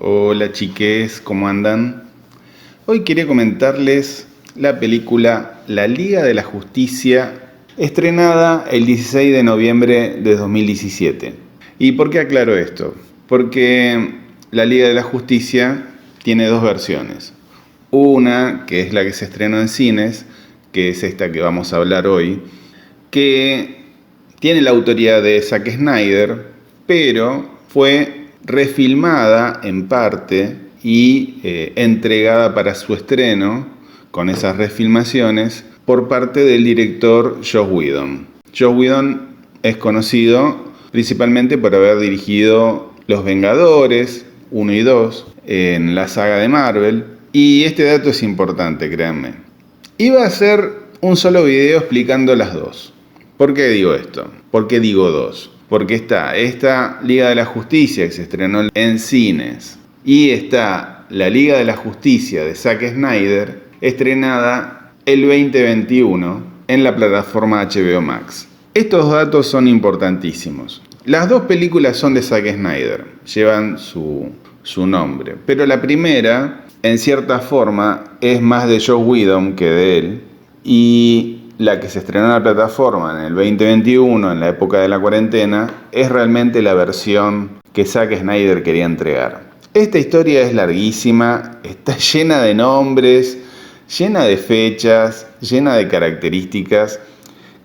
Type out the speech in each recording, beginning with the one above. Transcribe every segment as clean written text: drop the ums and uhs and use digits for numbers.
Hola chiques, ¿cómo andan? Hoy quería comentarles la película La Liga de la Justicia, estrenada el 16 de noviembre de 2017. ¿Y por qué aclaro esto? Porque La Liga de la Justicia tiene dos versiones. Una, que es la que se estrenó en cines, que es esta que vamos a hablar hoy, que tiene la autoría de Zack Snyder, pero fue refilmada en parte y entregada para su estreno, con esas refilmaciones, por parte del director Joss Whedon. Joss Whedon es conocido principalmente por haber dirigido Los Vengadores 1 y 2 en la saga de Marvel, y este dato es importante, créanme. Iba a hacer un solo video explicando las dos. ¿Por qué digo esto? ¿Por qué digo dos? Porque está esta Liga de la Justicia que se estrenó en cines y está la Liga de la Justicia de Zack Snyder estrenada el 2021 en la plataforma HBO Max. Estos datos son importantísimos. Las dos películas son de Zack Snyder, llevan su nombre, pero la primera, en cierta forma, es más de Joss Whedon que de él, y la que se estrenó en la plataforma en el 2021, en la época de la cuarentena, es realmente la versión que Zack Snyder quería entregar. Esta historia es larguísima, está llena de nombres, llena de fechas, llena de características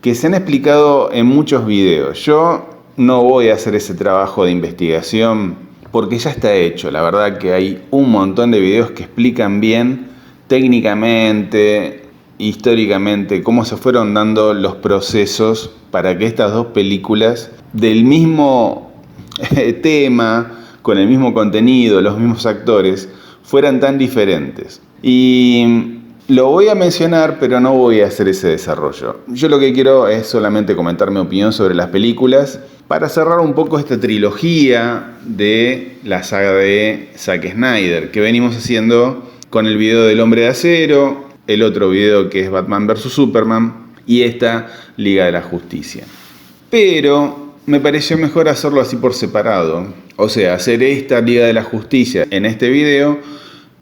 que se han explicado en muchos videos. Yo no voy a hacer ese trabajo de investigación porque ya está hecho. La verdad que hay un montón de videos que explican bien técnicamente, históricamente, cómo se fueron dando los procesos para que estas dos películas del mismo tema, con el mismo contenido, los mismos actores, fueran tan diferentes. Y lo voy a mencionar, pero no voy a hacer ese desarrollo. Yo lo que quiero es solamente comentar mi opinión sobre las películas para cerrar un poco esta trilogía de la saga de Zack Snyder, que venimos haciendo con el video del Hombre de Acero, el otro video que es Batman vs Superman y esta Liga de la Justicia. Pero me pareció mejor hacerlo así por separado, o sea, hacer esta Liga de la Justicia en este video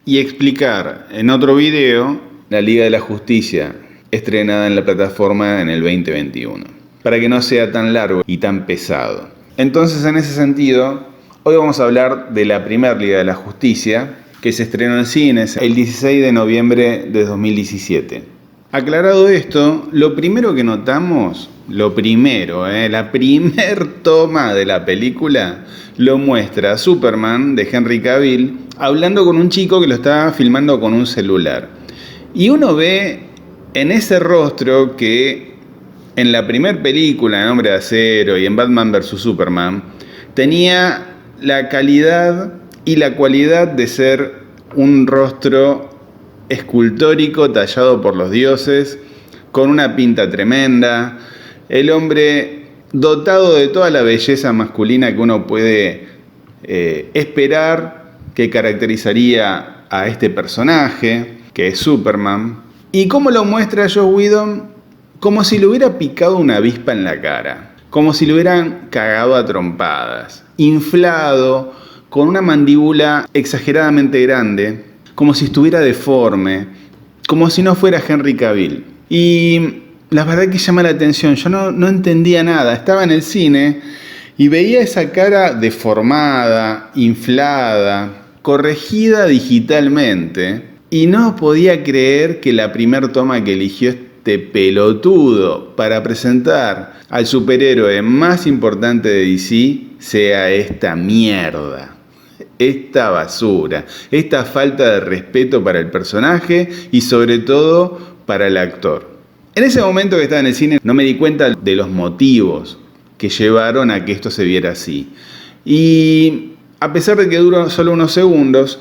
y explicar en otro video la Liga de la Justicia estrenada en la plataforma en el 2021, para que no sea tan largo y tan pesado. Entonces, en ese sentido, hoy vamos a hablar de la primera Liga de la Justicia, que se estrenó en cines el 16 de noviembre de 2017. Aclarado esto, lo primero que notamos, la primer toma de la película lo muestra Superman de Henry Cavill hablando con un chico que lo estaba filmando con un celular. Y uno ve en ese rostro que en la primera película, en Hombre de Acero y en Batman vs Superman, tenía la calidad y la cualidad de ser un rostro escultórico tallado por los dioses, con una pinta tremenda, el hombre dotado de toda la belleza masculina que uno puede esperar que caracterizaría a este personaje, que es Superman. ¿Y cómo lo muestra Joss Whedon? Como si le hubiera picado una avispa en la cara, como si le hubieran cagado a trompadas, inflado, con una mandíbula exageradamente grande, como si estuviera deforme, como si no fuera Henry Cavill. Y la verdad que llama la atención, yo no entendía nada, estaba en el cine y veía esa cara deformada, inflada, corregida digitalmente, y no podía creer que la primer toma que eligió este pelotudo para presentar al superhéroe más importante de DC sea esta mierda. Esta basura, esta falta de respeto para el personaje y sobre todo para el actor. En ese momento que estaba en el cine no me di cuenta de los motivos que llevaron a que esto se viera así. Y a pesar de que duró solo unos segundos,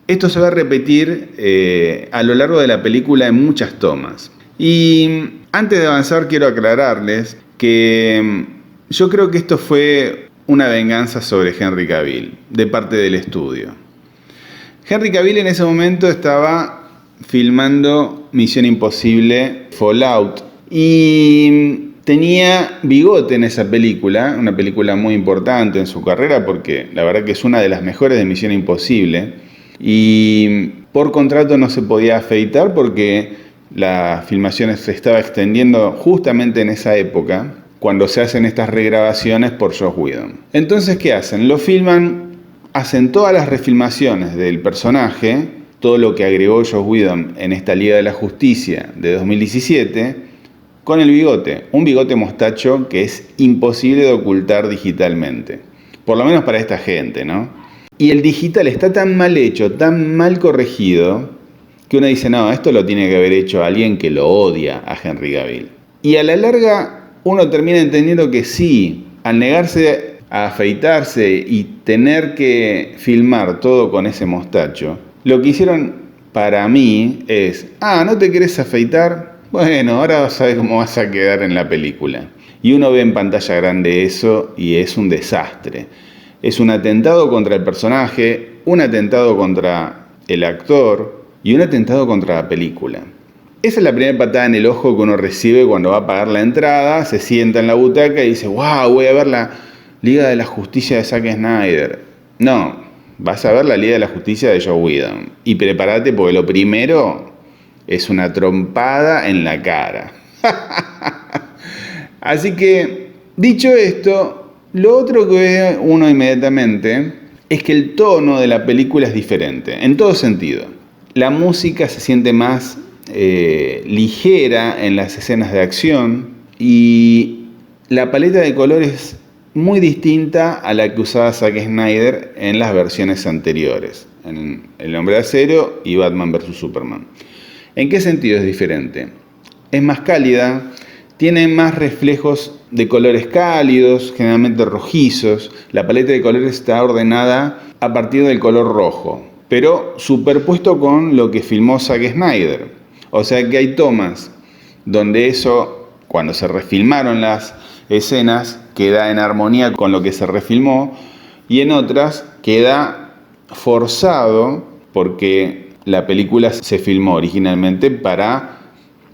esto se va a repetir a lo largo de la película en muchas tomas. Y antes de avanzar quiero aclararles que yo creo que esto fue una venganza sobre Henry Cavill, de parte del estudio. Henry Cavill en ese momento estaba filmando Misión Imposible Fallout y tenía bigote en esa película, una película muy importante en su carrera porque la verdad que es una de las mejores de Misión Imposible. Y por contrato no se podía afeitar porque la filmación se estaba extendiendo justamente en esa época, cuando se hacen estas regrabaciones por Joss Whedon. Entonces, ¿qué hacen? Lo filman, hacen todas las refilmaciones del personaje, todo lo que agregó Joss Whedon en esta Liga de la Justicia de 2017, con el bigote. Un bigote mostacho que es imposible de ocultar digitalmente. Por lo menos para esta gente, ¿no? Y el digital está tan mal hecho, tan mal corregido, que uno dice, no, esto lo tiene que haber hecho alguien que lo odia a Henry Cavill. Y a la larga uno termina entendiendo que sí, al negarse a afeitarse y tener que filmar todo con ese mostacho, lo que hicieron para mí es, ¿no te querés afeitar? Bueno, ahora vas a ver cómo vas a quedar en la película. Y uno ve en pantalla grande eso y es un desastre. Es un atentado contra el personaje, un atentado contra el actor y un atentado contra la película. Esa es la primera patada en el ojo que uno recibe cuando va a pagar la entrada, se sienta en la butaca y dice, wow, voy a ver la Liga de la Justicia de Zack Snyder. No, vas a ver la Liga de la Justicia de Joss Whedon. Y prepárate porque lo primero es una trompada en la cara. Así que, dicho esto, lo otro que ve uno inmediatamente es que el tono de la película es diferente, en todo sentido. La música se siente más ligera en las escenas de acción y la paleta de colores muy distinta a la que usaba Zack Snyder en las versiones anteriores, en El Hombre de Acero y Batman vs Superman. ¿En qué sentido es diferente? Es más cálida, tiene más reflejos de colores cálidos, generalmente rojizos. La paleta de colores está ordenada a partir del color rojo, pero superpuesto con lo que filmó Zack Snyder. O sea que hay tomas donde eso, cuando se refilmaron las escenas, queda en armonía con lo que se refilmó, y en otras queda forzado porque la película se filmó originalmente para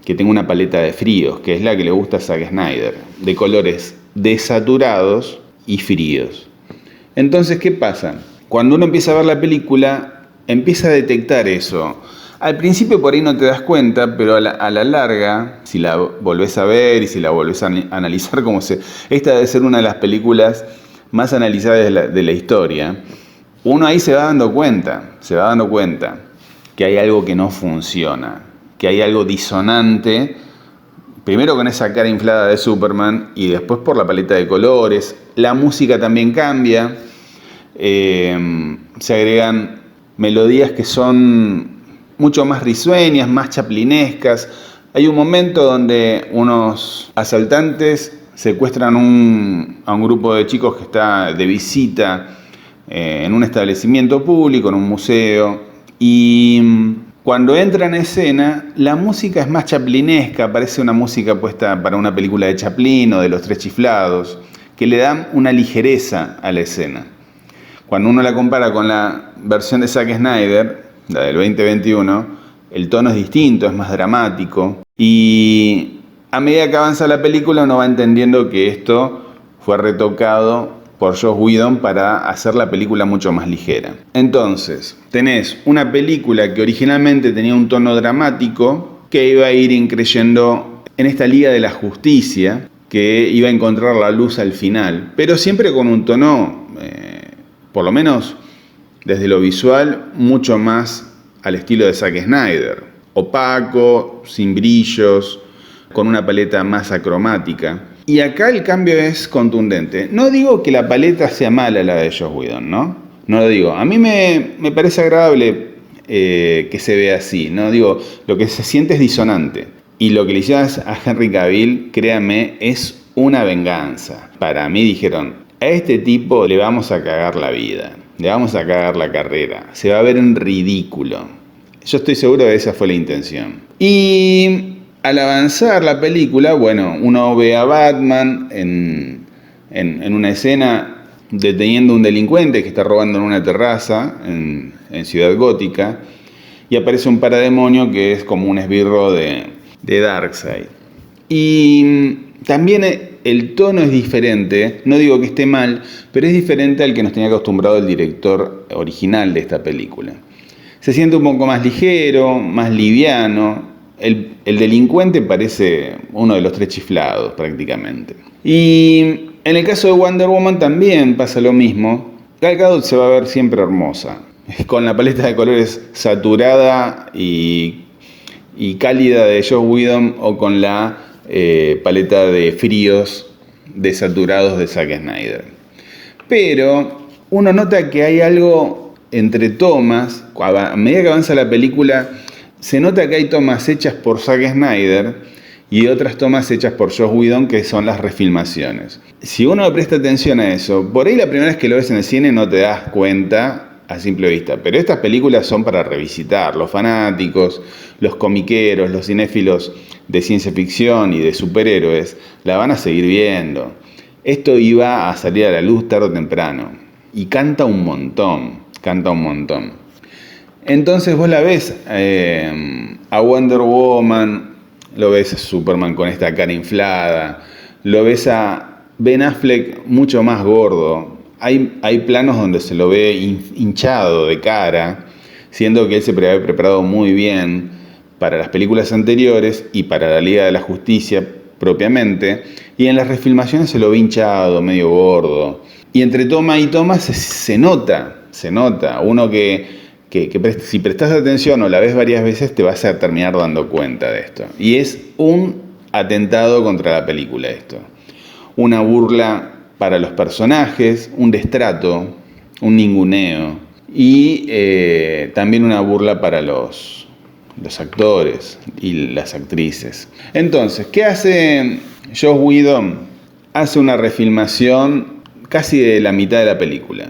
que tenga una paleta de fríos, que es la que le gusta a Zack Snyder, de colores desaturados y fríos. Entonces, ¿qué pasa? Cuando uno empieza a ver la película, empieza a detectar eso. Al principio por ahí no te das cuenta, pero a la larga, si la volvés a ver y si la volvés a analizar, esta debe ser una de las películas más analizadas de la historia, uno ahí se va dando cuenta que hay algo que no funciona, que hay algo disonante, primero con esa cara inflada de Superman y después por la paleta de colores. La música también cambia, se agregan melodías que son mucho más risueñas, más chaplinescas. Hay un momento donde unos asaltantes secuestran a un grupo de chicos que está de visita en un establecimiento público, en un museo, y cuando entra en escena, la música es más chaplinesca, parece una música puesta para una película de Chaplin o de Los Tres Chiflados, que le dan una ligereza a la escena. Cuando uno la compara con la versión de Zack Snyder, la del 2021, el tono es distinto, es más dramático, y a medida que avanza la película uno va entendiendo que esto fue retocado por Joss Whedon para hacer la película mucho más ligera. Entonces, tenés una película que originalmente tenía un tono dramático, que iba a ir increyendo en esta Liga de la Justicia, que iba a encontrar la luz al final, pero siempre con un tono, por lo menos desde lo visual, mucho más al estilo de Zack Snyder. Opaco, sin brillos, con una paleta más acromática. Y acá el cambio es contundente. No digo que la paleta sea mala la de Joss Whedon, ¿no? No lo digo. A mí me parece agradable que se vea así, ¿no? Digo, lo que se siente es disonante. Y lo que le hicieron a Henry Cavill, créanme, es una venganza. Para mí dijeron, a este tipo le vamos a cagar la vida, le vamos a cagar la carrera, se va a ver en ridículo. Yo estoy seguro de que esa fue la intención. Y al avanzar la película, bueno, uno ve a Batman en una escena deteniendo a un delincuente que está robando en una terraza en Ciudad Gótica, y aparece un parademonio que es como un esbirro de Darkseid. Y También el tono es diferente, no digo que esté mal, pero es diferente al que nos tenía acostumbrado el director original de esta película. Se siente un poco más ligero, más liviano. El delincuente parece uno de los tres chiflados prácticamente. Y en el caso de Wonder Woman también pasa lo mismo. Gal Gadot se va a ver siempre hermosa, con la paleta de colores saturada y cálida de Joss Whedon o con la paleta de fríos desaturados de Zack Snyder. Pero uno nota que hay algo entre tomas, a medida que avanza la película, se nota que hay tomas hechas por Zack Snyder y otras tomas hechas por Joss Whedon, que son las refilmaciones. Si uno presta atención a eso, por ahí la primera vez que lo ves en el cine no te das cuenta a simple vista, pero estas películas son para revisitar. Los fanáticos, los comiqueros, los cinéfilos de ciencia ficción y de superhéroes la van a seguir viendo. Esto iba a salir a la luz tarde o temprano y canta un montón. Entonces vos la ves a Wonder Woman, lo ves a Superman con esta cara inflada, lo ves a Ben Affleck mucho más gordo. Hay planos donde se lo ve hinchado de cara, siendo que él se había preparado muy bien para las películas anteriores y para la Liga de la Justicia propiamente, y en las refilmaciones se lo ve hinchado, medio gordo. Y entre toma y toma se nota. Uno que si prestas atención o la ves varias veces te vas a terminar dando cuenta de esto. Y es un atentado contra la película esto. Una burla para los personajes, un destrato, un ninguneo y también una burla para los actores y las actrices. Entonces, ¿qué hace Joss Whedon? Hace una refilmación casi de la mitad de la película.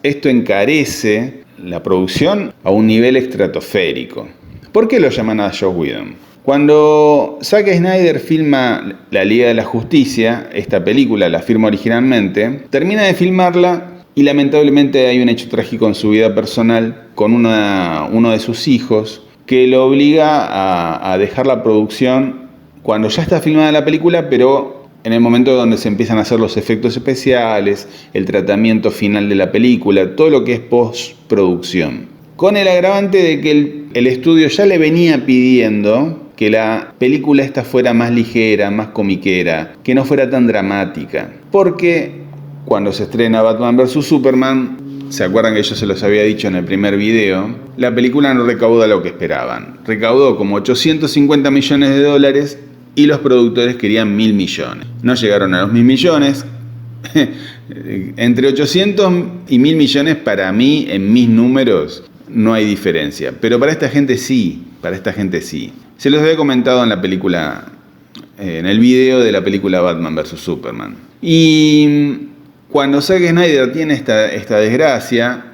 Esto encarece la producción a un nivel estratosférico. ¿Por qué lo llaman a Joss Whedon? Cuando Zack Snyder filma La Liga de la Justicia, esta película la firma originalmente, termina de filmarla y lamentablemente hay un hecho trágico en su vida personal con uno de sus hijos que lo obliga a dejar la producción cuando ya está filmada la película, pero en el momento donde se empiezan a hacer los efectos especiales, el tratamiento final de la película, todo lo que es postproducción. Con el agravante de que el estudio ya le venía pidiendo que la película esta fuera más ligera, más comiquera, que no fuera tan dramática. Porque cuando se estrena Batman vs. Superman, ¿se acuerdan que yo se los había dicho en el primer video? La película no recauda lo que esperaban. Recaudó como 850 millones de dólares y los productores querían 1.000 millones. No llegaron a los 1.000 millones. Entre 800 y 1.000 millones para mí, en mis números, no hay diferencia. Pero para esta gente sí. Se los había comentado en la película, en el video de la película Batman vs. Superman. Y cuando Zack Snyder tiene esta desgracia,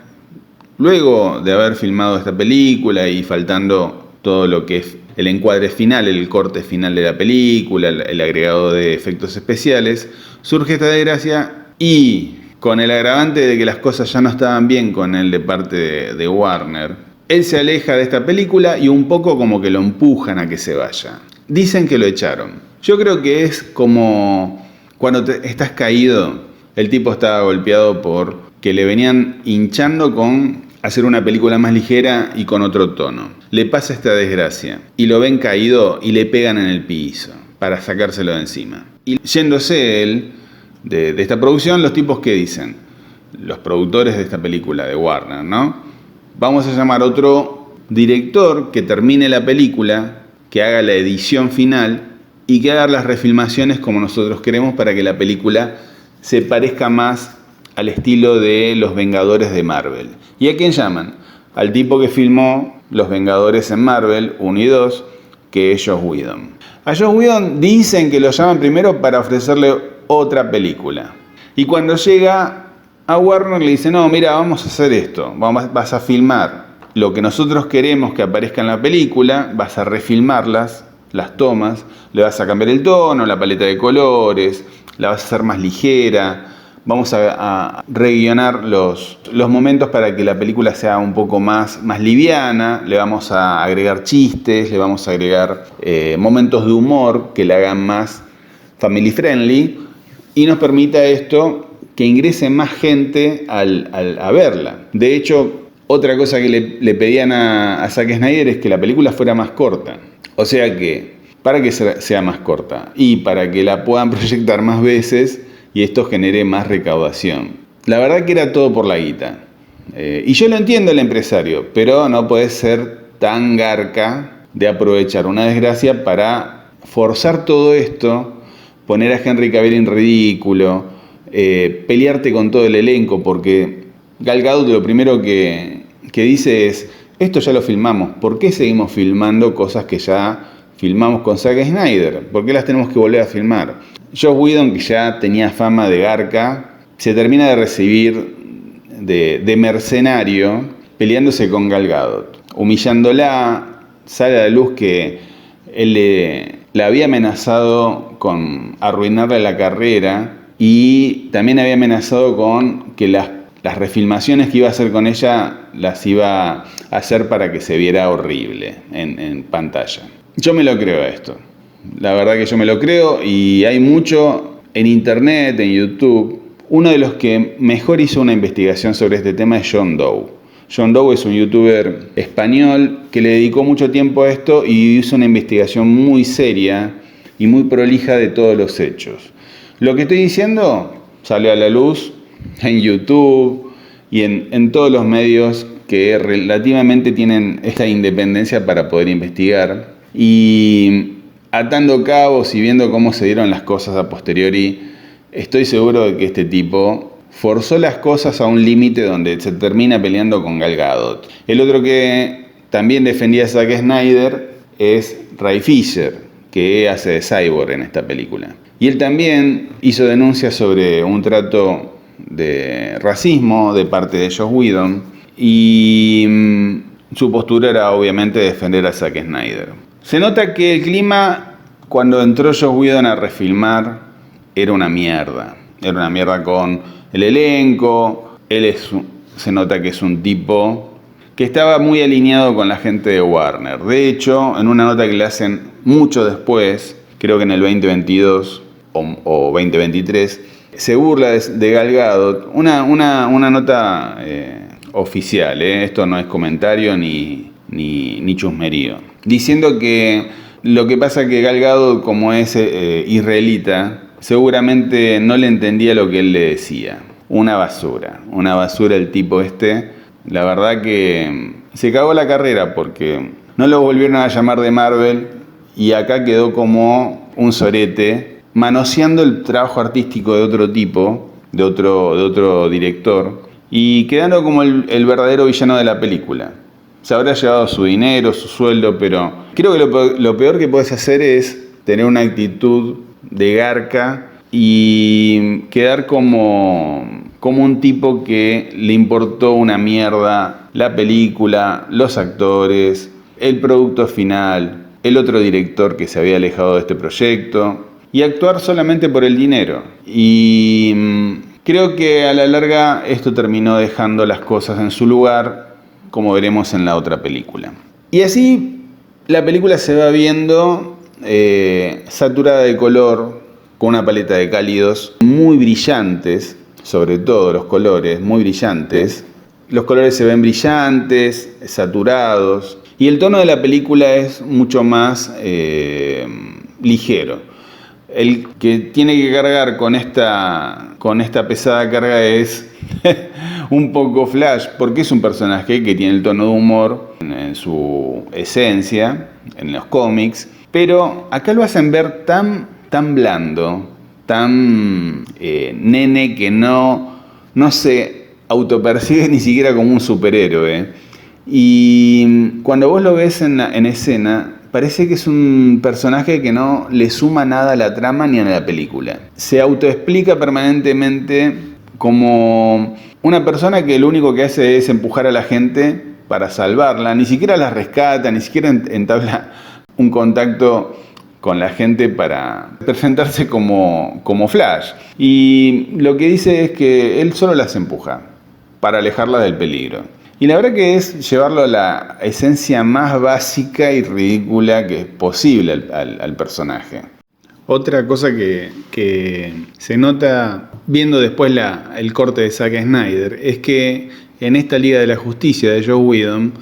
luego de haber filmado esta película y faltando todo lo que es el encuadre final, el corte final de la película, el agregado de efectos especiales, surge esta desgracia y con el agravante de que las cosas ya no estaban bien con él de parte de Warner, él se aleja de esta película y un poco como que lo empujan a que se vaya. Dicen que lo echaron. Yo creo que es como cuando estás caído, el tipo estaba golpeado por que le venían hinchando con hacer una película más ligera y con otro tono. Le pasa esta desgracia y lo ven caído y le pegan en el piso para sacárselo de encima. Y yéndose él de esta producción, los tipos que dicen, los productores de esta película de Warner, ¿no? Vamos a llamar a otro director que termine la película, que haga la edición final y que haga las refilmaciones como nosotros queremos para que la película se parezca más al estilo de Los Vengadores de Marvel. ¿Y a quién llaman? Al tipo que filmó Los Vengadores en Marvel 1 y 2, que es Joss Whedon. A Joss Whedon dicen que lo llaman primero para ofrecerle otra película. Y cuando llega a Warner le dice, no, mira, vamos a hacer esto, vas a filmar lo que nosotros queremos que aparezca en la película, vas a refilmarlas, las tomas, le vas a cambiar el tono, la paleta de colores, la vas a hacer más ligera, vamos a reguionar los momentos para que la película sea un poco más liviana, le vamos a agregar chistes, le vamos a agregar momentos de humor que la hagan más family friendly y nos permita esto que ingrese más gente a verla. De hecho, otra cosa que le pedían a Zack Snyder es que la película fuera más corta. O sea que, para que sea más corta y para que la puedan proyectar más veces y esto genere más recaudación. La verdad que era todo por la guita. Y yo lo entiendo al empresario, pero no puede ser tan garca de aprovechar una desgracia para forzar todo esto, poner a Henry Cavill en ridículo, pelearte con todo el elenco, porque Gal Gadot lo primero que dice es, esto ya lo filmamos, ¿por qué seguimos filmando cosas que ya filmamos con Zack Snyder? ¿Por qué las tenemos que volver a filmar? Joss Whedon, que ya tenía fama de garca, se termina de recibir de mercenario peleándose con Gal Gadot, humillándola. Sale a la luz que él la había amenazado con arruinarle la carrera y también había amenazado con que las refilmaciones que iba a hacer con ella las iba a hacer para que se viera horrible en pantalla. Yo me lo creo esto. La verdad que yo me lo creo y hay mucho en internet, en YouTube. Uno de los que mejor hizo una investigación sobre este tema es John Doe. John Doe es un youtuber español que le dedicó mucho tiempo a esto y hizo una investigación muy seria y muy prolija de todos los hechos. Lo que estoy diciendo salió a la luz en YouTube y en todos los medios que relativamente tienen esta independencia para poder investigar. Y atando cabos y viendo cómo se dieron las cosas a posteriori, estoy seguro de que este tipo forzó las cosas a un límite donde se termina peleando con Gal Gadot. El otro que también defendía a Zack Snyder es Ray Fisher, que hace de Cyborg en esta película. Y él también hizo denuncias sobre un trato de racismo de parte de Joss Whedon y su postura era obviamente defender a Zack Snyder. Se nota que el clima cuando entró Joss Whedon a refilmar era una mierda. Era una mierda con el elenco. Se nota que es un tipo que estaba muy alineado con la gente de Warner. De hecho, en una nota que le hacen mucho después, creo que en el 2022 o 2023, se burla de Gal Gadot. Una nota oficial, esto no es comentario ni chusmerío. Diciendo que lo que pasa es que Gal Gadot, como es israelita, seguramente no le entendía lo que él le decía. Una basura el tipo este. La verdad que se cagó la carrera porque no lo volvieron a llamar de Marvel y acá quedó como un sorete, manoseando el trabajo artístico de otro tipo, de otro director, y quedando como el verdadero villano de la película. Se habrá llevado su dinero, su sueldo, pero creo que lo peor que puedes hacer es tener una actitud de garca y quedar como un tipo que le importó una mierda la película, los actores, el producto final, el otro director que se había alejado de este proyecto y actuar solamente por el dinero. Y creo que a la larga esto terminó dejando las cosas en su lugar, como veremos en la otra película. Y así la película se va viendo saturada de color, con una paleta de cálidos muy brillantes, sobre todo los colores muy brillantes. Los colores se ven brillantes, saturados, y el tono de la película es mucho más ligero. El que tiene que cargar con esta pesada carga es un poco Flash, porque es un personaje que tiene el tono de humor en su esencia, en los cómics, pero acá lo hacen ver tan blando, tan nene que no se autopercibe ni siquiera como un superhéroe. Y cuando vos lo ves en escena, parece que es un personaje que no le suma nada a la trama ni a la película. Se autoexplica permanentemente como una persona que lo único que hace es empujar a la gente para salvarla, ni siquiera la rescata, ni siquiera entabla un contacto con la gente para presentarse como Flash. Y lo que dice es que él solo las empuja para alejarla del peligro. Y la verdad que es llevarlo a la esencia más básica y ridícula que es posible al personaje. Otra cosa que se nota viendo después el corte de Zack Snyder es que en esta Liga de la Justicia de Joss Whedon,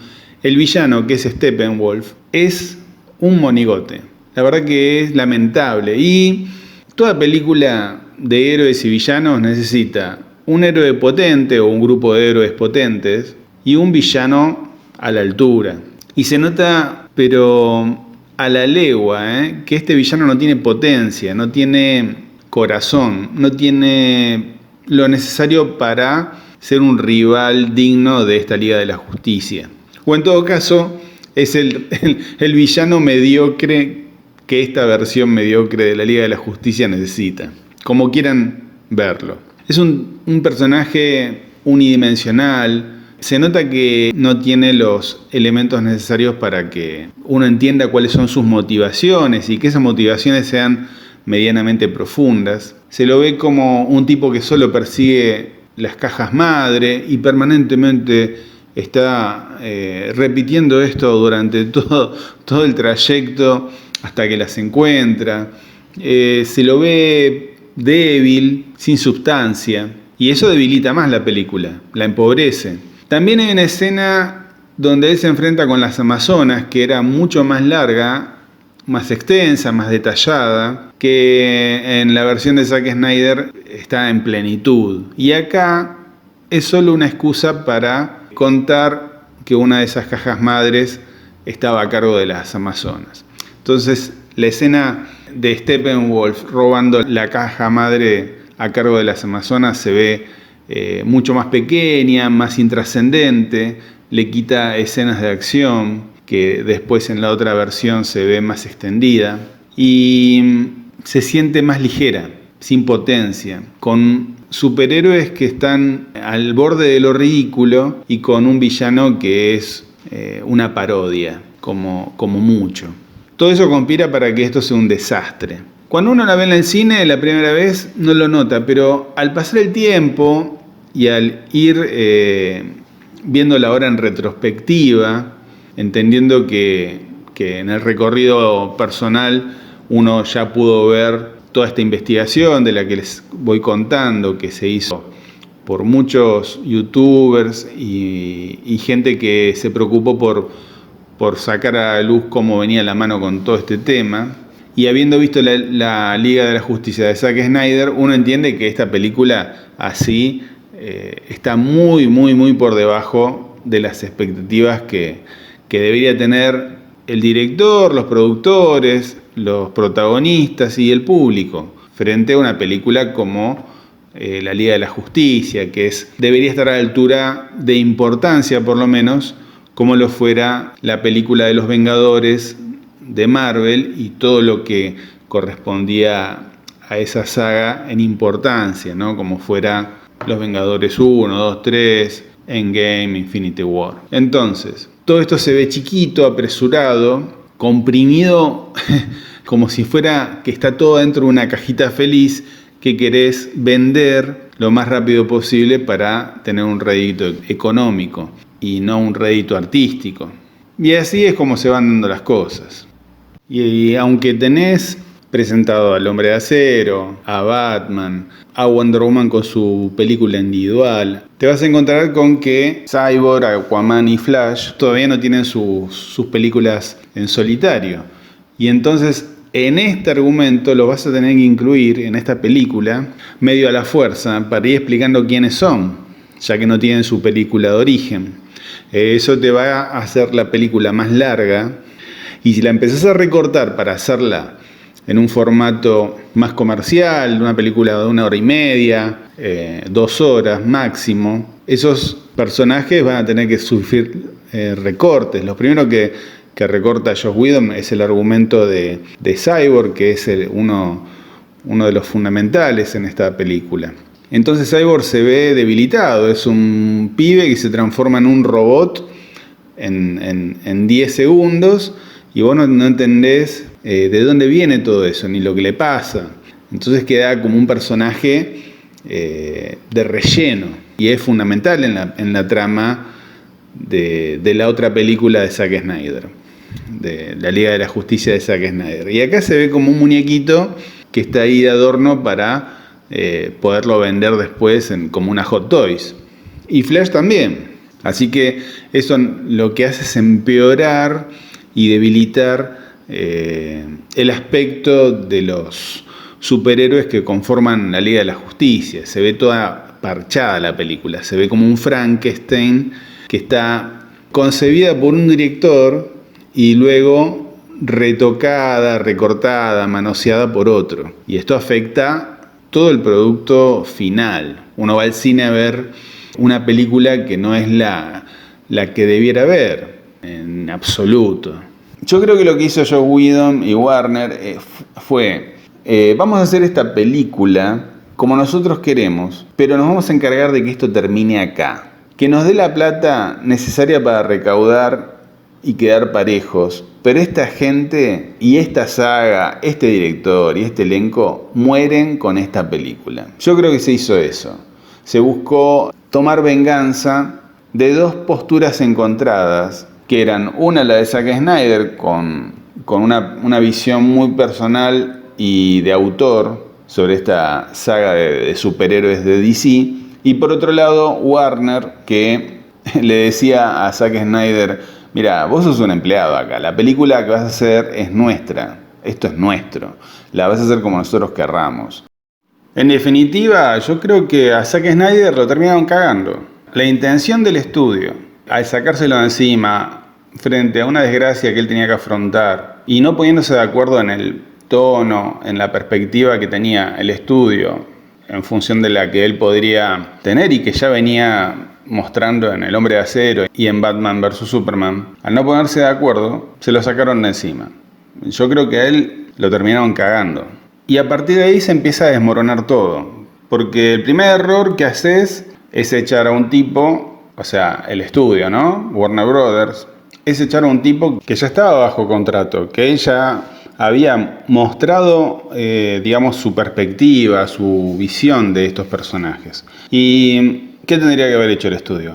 el villano, que es Steppenwolf, es un monigote. La verdad que es lamentable. Y toda película de héroes y villanos necesita un héroe potente o un grupo de héroes potentes y un villano a la altura. Y se nota, pero a la legua, que este villano no tiene potencia, no tiene corazón, no tiene lo necesario para ser un rival digno de esta Liga de la Justicia. O en todo caso, es el villano mediocre que esta versión mediocre de la Liga de la Justicia necesita, como quieran verlo. Es un personaje unidimensional. Se nota que no tiene los elementos necesarios para que uno entienda cuáles son sus motivaciones y que esas motivaciones sean medianamente profundas. Se lo ve como un tipo que solo persigue las cajas madre y permanentemente está repitiendo esto durante todo el trayecto hasta que las encuentra. Se lo ve débil, sin sustancia, y eso debilita más la película, la empobrece. También hay una escena donde él se enfrenta con las Amazonas, que era mucho más larga, más extensa, más detallada, que en la versión de Zack Snyder está en plenitud. Y acá es solo una excusa para contar que una de esas cajas madres estaba a cargo de las Amazonas. Entonces, la escena de Steppenwolf robando la caja madre a cargo de las Amazonas se ve mucho más pequeña, más intrascendente, le quita escenas de acción que después en la otra versión se ve más extendida y se siente más ligera, sin potencia, con superhéroes que están al borde de lo ridículo y con un villano que es una parodia, como mucho. Todo eso conspira para que esto sea un desastre. Cuando uno la ve en el cine la primera vez no lo nota, pero al pasar el tiempo y al ir viéndola ahora en retrospectiva, entendiendo que en el recorrido personal uno ya pudo ver toda esta investigación de la que les voy contando, que se hizo por muchos youtubers y gente que se preocupó por sacar a la luz cómo venía la mano con todo este tema. Y habiendo visto la Liga de la Justicia de Zack Snyder, uno entiende que esta película así está muy, muy, muy por debajo de las expectativas que debería tener el director, los productores, los protagonistas y el público frente a una película como la Liga de la Justicia, que debería estar a la altura de importancia, por lo menos, como lo fuera la película de los Vengadores de Marvel y todo lo que correspondía a esa saga en importancia, ¿no? Como fuera Los Vengadores 1, 2, 3, Endgame, Infinity War. Entonces, todo esto se ve chiquito, apresurado, comprimido, como si fuera que está todo dentro de una cajita feliz que querés vender lo más rápido posible para tener un rédito económico y no un rédito artístico. Y así es como se van dando las cosas. Y aunque tenés presentado al Hombre de Acero, a Batman, a Wonder Woman con su película individual, te vas a encontrar con que Cyborg, Aquaman y Flash todavía no tienen sus películas en solitario. Y entonces en este argumento lo vas a tener que incluir en esta película medio a la fuerza para ir explicando quiénes son, ya que no tienen su película de origen. Eso te va a hacer la película más larga. Y si la empezás a recortar para hacerla en un formato más comercial, una película de 1 hora y media, 2 horas máximo, esos personajes van a tener que sufrir recortes. Lo primero que recorta Joss Whedon es el argumento de Cyborg, que es uno de los fundamentales en esta película. Entonces Cyborg se ve debilitado, es un pibe que se transforma en un robot en 10 segundos, y vos no entendés de dónde viene todo eso, ni lo que le pasa. Entonces queda como un personaje de relleno. Y es fundamental en la trama de la otra película de Zack Snyder, de la Liga de la Justicia de Zack Snyder. Y acá se ve como un muñequito que está ahí de adorno para poderlo vender después como una Hot Toys. Y Flash también. Así que eso lo que hace es empeorar y debilitar el aspecto de los superhéroes que conforman la Liga de la Justicia. Se ve toda parchada la película, se ve como un Frankenstein que está concebida por un director y luego retocada, recortada, manoseada por otro. Y esto afecta todo el producto final. Uno va al cine a ver una película que no es la que debiera ver, en absoluto. Yo creo que lo que hizo Joss Whedon y Warner fue, vamos a hacer esta película como nosotros queremos, pero nos vamos a encargar de que esto termine acá. Que nos dé la plata necesaria para recaudar y quedar parejos, pero esta gente y esta saga, este director y este elenco mueren con esta película. Yo creo que se hizo eso. Se buscó tomar venganza de dos posturas encontradas, que eran una la de Zack Snyder con una visión muy personal y de autor sobre esta saga de superhéroes de DC, y por otro lado Warner, que le decía a Zack Snyder: mira, vos sos un empleado acá, la película que vas a hacer es nuestra, esto es nuestro, la vas a hacer como nosotros querramos. En definitiva, yo creo que a Zack Snyder lo terminaron cagando. La intención del estudio, al sacárselo de encima frente a una desgracia que él tenía que afrontar y no poniéndose de acuerdo en el tono, en la perspectiva que tenía el estudio en función de la que él podría tener y que ya venía mostrando en El Hombre de Acero y en Batman vs Superman, al no ponerse de acuerdo, se lo sacaron de encima. Yo creo que a él lo terminaron cagando. Y a partir de ahí se empieza a desmoronar todo. Porque el primer error que haces es echar a un tipo, o sea, el estudio, ¿no? Warner Brothers, es echar a un tipo que ya estaba bajo contrato, que él ya había mostrado, digamos, su perspectiva, su visión de estos personajes. ¿Y qué tendría que haber hecho el estudio?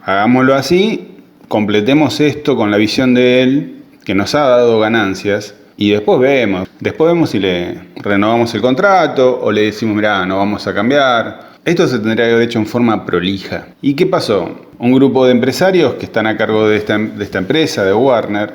Hagámoslo así, completemos esto con la visión de él, que nos ha dado ganancias, y después vemos si le renovamos el contrato o le decimos: mirá, no vamos a cambiar. Esto se tendría que haber hecho en forma prolija. ¿Y qué pasó? Un grupo de empresarios que están a cargo de esta empresa, de Warner,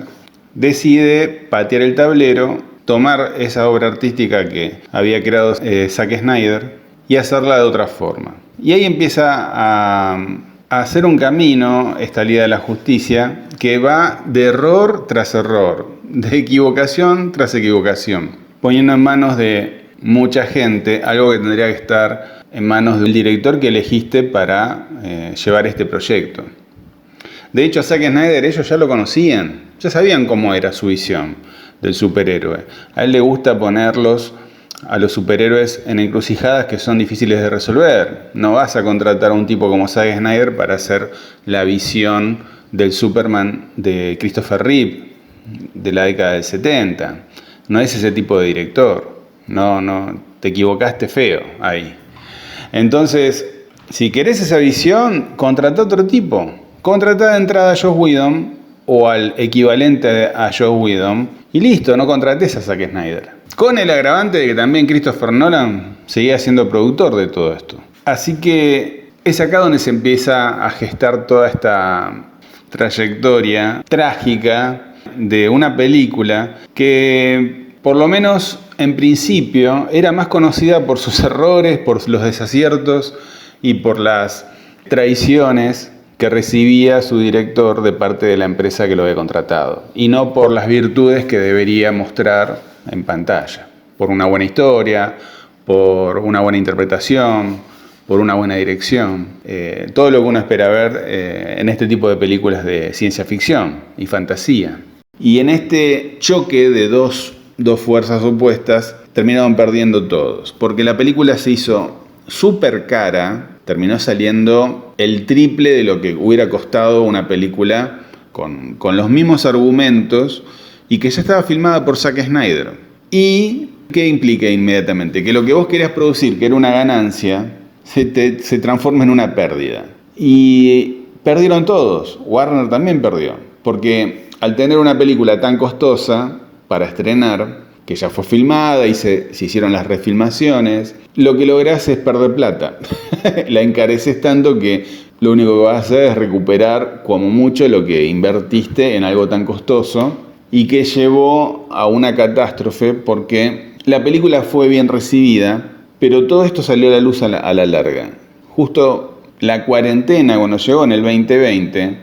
decide patear el tablero, tomar esa obra artística que había creado Zack Snyder y hacerla de otra forma. Y ahí empieza a hacer un camino esta Liga de la Justicia que va de error tras error, de equivocación tras equivocación, poniendo en manos de mucha gente algo que tendría que estar en manos del director que elegiste para llevar este proyecto. De hecho, a Zack Snyder ellos ya lo conocían, ya sabían cómo era su visión del superhéroe. A él le gusta ponerlos a los superhéroes en encrucijadas que son difíciles de resolver. No vas a contratar a un tipo como Zack Snyder para hacer la visión del Superman de Christopher Reeve de la década del 70. No es ese tipo de director. No, te equivocaste feo ahí. Entonces, si querés esa visión, contratá a otro tipo. Contratá de entrada a Joss Whedon o al equivalente a Joss Whedon y listo, no contratés a Zack Snyder. Con el agravante de que también Christopher Nolan seguía siendo productor de todo esto. Así que es acá donde se empieza a gestar toda esta trayectoria trágica de una película que, por lo menos en principio, era más conocida por sus errores, por los desaciertos y por las traiciones que recibía su director de parte de la empresa que lo había contratado, y no por las virtudes que debería mostrar en pantalla, por una buena historia, por una buena interpretación, por una buena dirección, todo lo que uno espera ver en este tipo de películas de ciencia ficción y fantasía. Y en este choque de dos fuerzas opuestas terminaron perdiendo todos, porque la película se hizo súper cara, terminó saliendo el triple de lo que hubiera costado una película con los mismos argumentos y que ya estaba filmada por Zack Snyder. ¿Y qué implica inmediatamente? Que lo que vos querías producir, que era una ganancia, se transforma en una pérdida. Y perdieron todos. Warner también perdió, porque al tener una película tan costosa para estrenar, que ya fue filmada y se hicieron las refilmaciones, lo que lográs es perder plata. La encareces tanto que lo único que vas a hacer es recuperar como mucho lo que invertiste en algo tan costoso y que llevó a una catástrofe porque la película fue bien recibida, pero todo esto salió a la luz a la larga. Justo la cuarentena, cuando llegó en el 2020,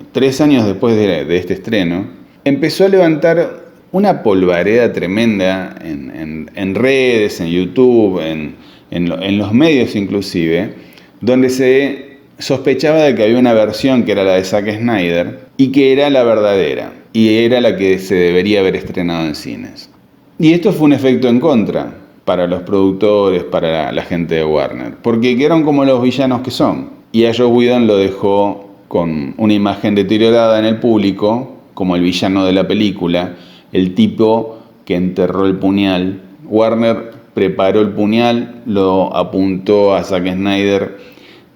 3 años después de este estreno, empezó a levantar una polvareda tremenda en redes, en YouTube, en los medios inclusive, donde se sospechaba de que había una versión que era la de Zack Snyder y que era la verdadera, y era la que se debería haber estrenado en cines. Y esto fue un efecto en contra para los productores, para la gente de Warner, porque quedaron como los villanos que son. Y a Joss Whedon lo dejó con una imagen deteriorada en el público, como el villano de la película, el tipo que enterró el puñal. Warner preparó el puñal, lo apuntó a Zack Snyder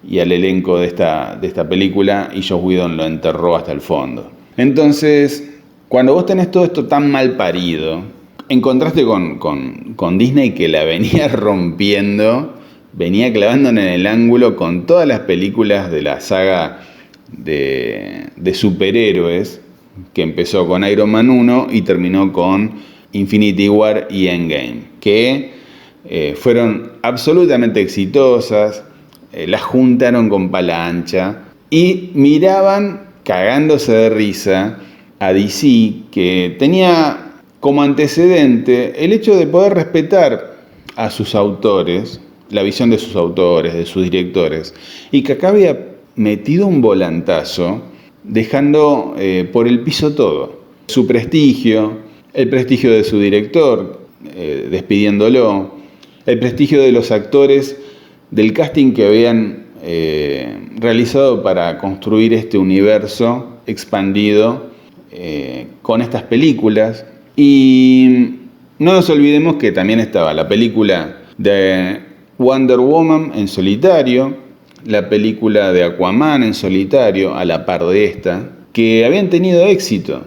y al elenco de esta película, y Joss Whedon lo enterró hasta el fondo. Entonces, cuando vos tenés todo esto tan mal parido, en contraste con Disney, que la venía rompiendo, venía clavando en el ángulo con todas las películas de la saga de superhéroes, que empezó con Iron Man 1 y terminó con Infinity War y Endgame, que fueron absolutamente exitosas, las juntaron con pala ancha y miraban cagándose de risa a DC, que tenía como antecedente el hecho de poder respetar a sus autores, la visión de sus autores, de sus directores, y que acá había metido un volantazo dejando por el piso todo. Su prestigio, el prestigio de su director, despidiéndolo, el prestigio de los actores, del casting que habían realizado para construir este universo expandido con estas películas. Y no nos olvidemos que también estaba la película de Wonder Woman en solitario, la película de Aquaman en solitario, a la par de esta, que habían tenido éxito.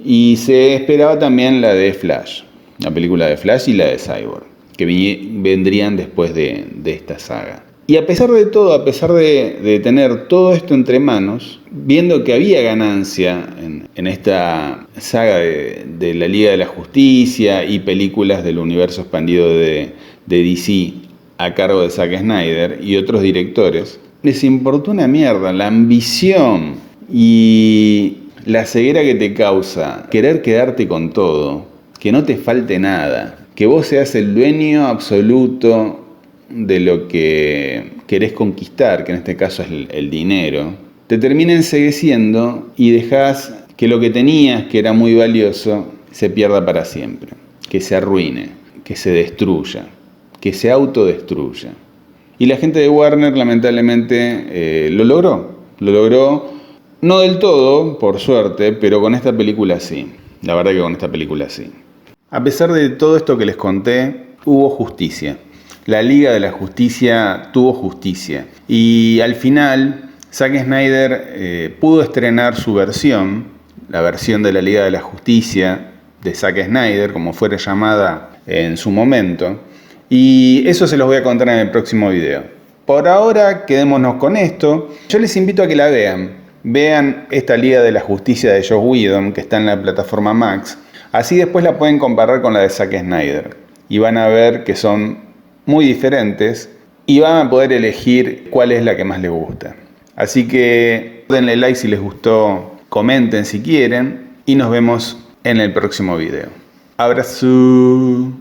Y se esperaba también la de Flash, la película de Flash y la de Cyborg, que vendrían después de esta saga. Y a pesar de todo, a pesar de tener todo esto entre manos, viendo que había ganancia en esta saga de la Liga de la Justicia y películas del universo expandido de DC a cargo de Zack Snyder y otros directores, les importó una mierda la ambición y la ceguera que te causa querer quedarte con todo, que no te falte nada, que vos seas el dueño absoluto de lo que querés conquistar, que en este caso es el dinero, te termina encegueciendo y dejás que lo que tenías, que era muy valioso, se pierda para siempre, que se arruine, que se destruya, que se autodestruya. Y la gente de Warner lamentablemente lo logró, no del todo, por suerte, pero con esta película sí, la verdad que con esta película sí. A pesar de todo esto que les conté, hubo justicia. La Liga de la Justicia tuvo justicia. Y al final, Zack Snyder pudo estrenar su versión, la versión de la Liga de la Justicia de Zack Snyder, como fuera llamada en su momento. Y eso se los voy a contar en el próximo video. Por ahora, quedémonos con esto. Yo les invito a que la vean. Vean esta Liga de la Justicia de Joss Whedon, que está en la plataforma Max. Así después la pueden comparar con la de Zack Snyder. Y van a ver que son muy diferentes y van a poder elegir cuál es la que más les gusta. Así que denle like si les gustó, comenten si quieren y nos vemos en el próximo video. Abrazo.